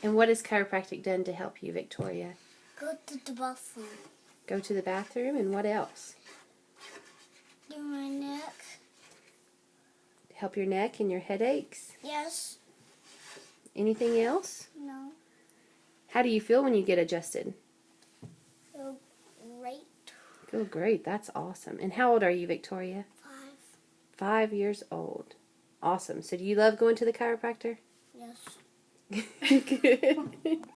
And what has chiropractic done to help you, Victoria? Go to the bathroom. Go to the bathroom, and what else? Do my neck. Help your neck and your headaches? Yes. Anything else? No. How do you feel when you get adjusted? Feel great. Feel great. That's awesome. And how old are you, Victoria? 5. 5 years old. Awesome. So do you love going to the chiropractor? Yes. Good.